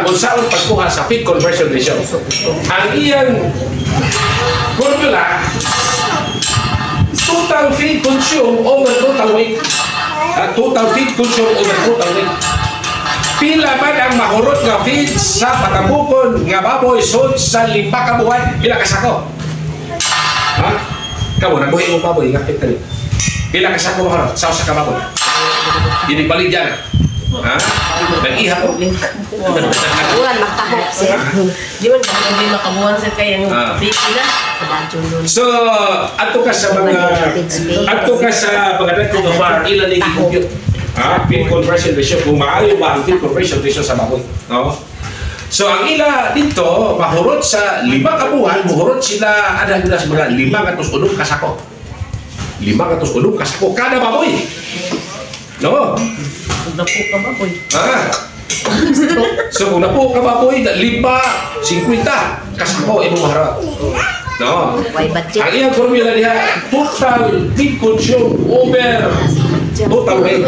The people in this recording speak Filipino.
unsaon pagkuha sa feed conversion ratio. Ang iyang formula, total feed consumed over total weight. Total feed consumed over total weight. Pila man ang mahurot nga feed sa patabukon nga baboy sud sa 5 ka buwan? Pila ka sako? Kamu nabuhi mo baboy nga feed tani. Pila ka sako mahurot sa usa ka baboy? Dili balik dyan. Nag-iha ko. Kabuhan, magtahok siya. Di man hindi makabuhan sa kayang biki na. So, ato ka sa pagdating ko ng bar, ilan na i-compute? Feed conversion ratio. Kung maayo ba ang feed conversion ratio sa baboy? No? So, ang ila dito, mahurot sa 5 ka buwan, mahurot sila, ada sa mga 500 kasako. 500 kasako kada baboy. No? Napo ka baboy. So, kung napo ka baboy, 5, 50 kasako imong maharot. No? Ang iyang formula niya, total feed consumed over total weight.